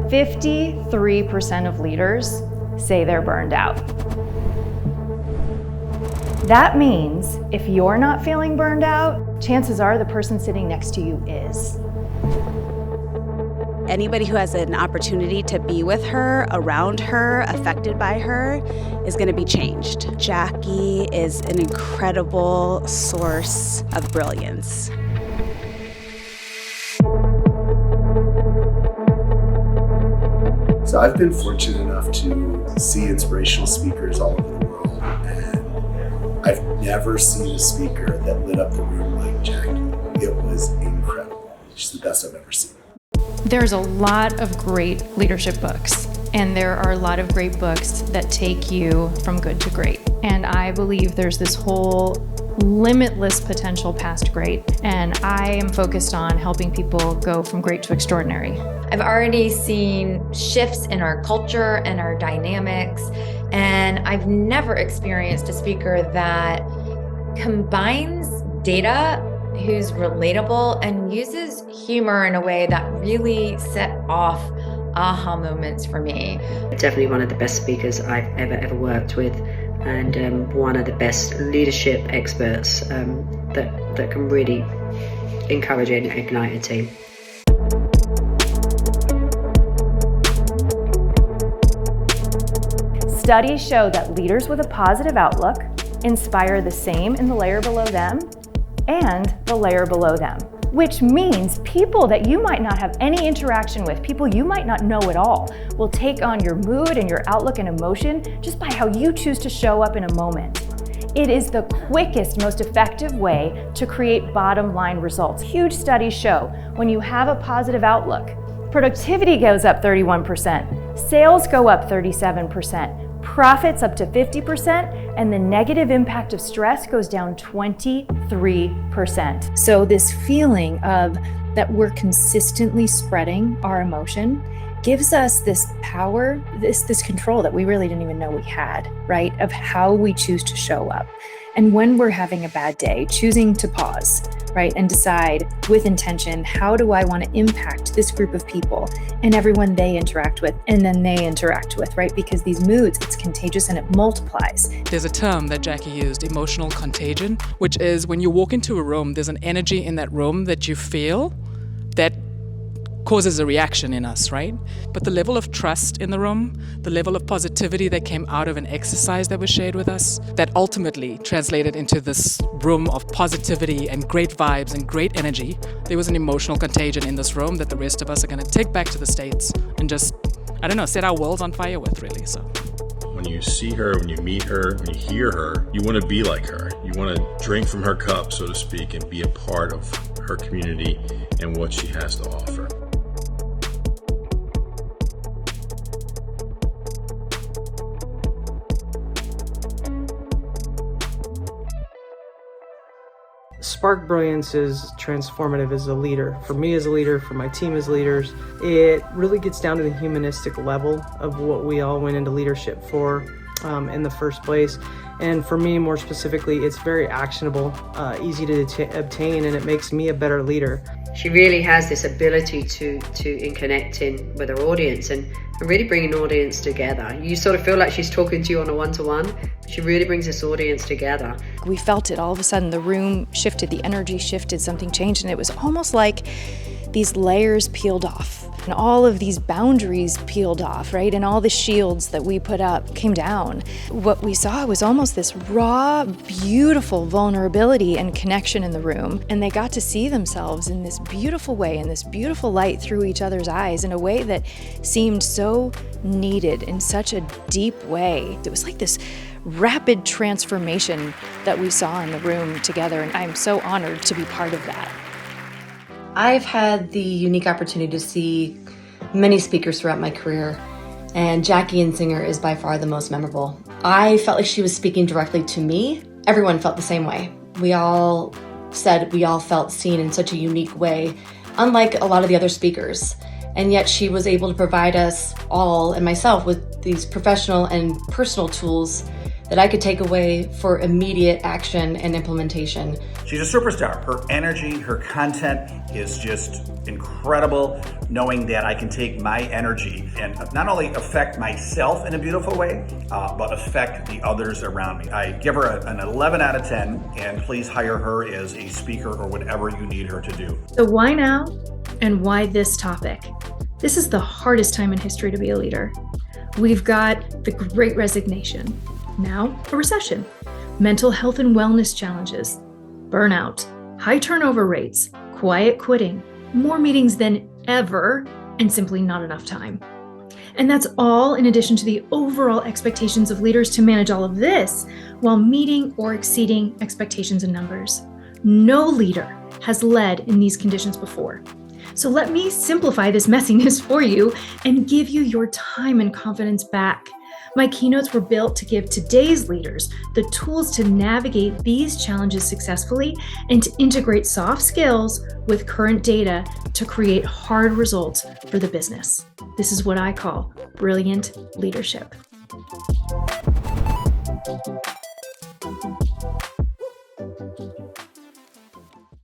53% of leaders say they're burned out. That means if you're not feeling burned out, chances are the person sitting next to you is. Anybody who has an opportunity to be with her, around her, affected by her, is going to be changed. Jackie is an incredible source of brilliance. So I've been fortunate enough to see inspirational speakers all over the world, and I've never seen a speaker that lit up the room like Jackie. It was incredible. She's the best I've ever seen. There's a lot of great leadership books, and there are a lot of great books that take you from good to great. And I believe there's this whole limitless potential past great, and I am focused on helping people go from great to extraordinary. I've already seen shifts in our culture and our dynamics, and I've never experienced a speaker that combines data, who's relatable, and uses humor in a way that really set off aha moments for me. Definitely one of the best speakers I've ever worked with, and one of the best leadership experts that can really encourage and ignite a team. Studies show that leaders with a positive outlook inspire the same in the layer below them and the layer below them, which means people that you might not have any interaction with, people you might not know at all, will take on your mood and your outlook and emotion just by how you choose to show up in a moment. It is the quickest, most effective way to create bottom line results. Huge studies show when you have a positive outlook, productivity goes up 31%, sales go up 37%, profits up to 50%, and the negative impact of stress goes down 23%. So this feeling of that we're consistently spreading our emotion gives us this power, this control that we really didn't even know we had, right? Of how we choose to show up. And when we're having a bad day, choosing to pause, right? And decide with intention, how do I want to impact this group of people and everyone they interact with and then they interact with, right? Because these moods, it's contagious and it multiplies. There's a term that Jackie used, emotional contagion, which is when you walk into a room, there's an energy in that room that you feel that causes a reaction in us, right? But the level of trust in the room, the level of positivity that came out of an exercise that was shared with us, that ultimately translated into this room of positivity and great vibes and great energy. There was an emotional contagion in this room that the rest of us are going to take back to the States and just, I don't know, set our worlds on fire with, really. So when you see her, when you meet her, when you hear her, you want to be like her. You want to drink from her cup, so to speak, and be a part of her community and what she has to offer. Spark Brilliance is transformative as a leader. For me as a leader, for my team as leaders, it really gets down to the humanistic level of what we all went into leadership for in the first place. And for me, more specifically, it's very actionable, easy to obtain, and it makes me a better leader. She really has this ability to in connecting with her audience and really bring an audience together. You sort of feel like she's talking to you on a one-to-one. She really brings this audience together. We felt it all of a sudden. The room shifted, the energy shifted, something changed, and it was almost like these layers peeled off and all of these boundaries peeled off, right? And all the shields that we put up came down. What we saw was almost this raw, beautiful vulnerability and connection in the room. And they got to see themselves in this beautiful way, in this beautiful light through each other's eyes in a way that seemed so needed in such a deep way. It was like this rapid transformation that we saw in the room together. And I'm so honored to be part of that. I've had the unique opportunity to see many speakers throughout my career, and Jackie Insinger is by far the most memorable. I felt like she was speaking directly to me. Everyone felt the same way. We all said we all felt seen in such a unique way, unlike a lot of the other speakers. And yet she was able to provide us all, and myself, with these professional and personal tools that I could take away for immediate action and implementation. She's a superstar. Her energy, her content is just incredible. knowing that I can take my energy and not only affect myself in a beautiful way, but affect the others around me. I give her an 11 out of 10, and please hire her as a speaker or whatever you need her to do. So why now and why this topic? This is the hardest time in history to be a leader. We've got the Great Resignation, now a recession, mental health and wellness challenges, burnout, high turnover rates, quiet quitting, more meetings than ever, and simply not enough time. And that's all in addition to the overall expectations of leaders to manage all of this while meeting or exceeding expectations and numbers. No leader has led in these conditions before. So let me simplify this messiness for you and give you your time and confidence back. My keynotes were built to give today's leaders the tools to navigate these challenges successfully and to integrate soft skills with current data to create hard results for the business. This is what I call brilliant leadership.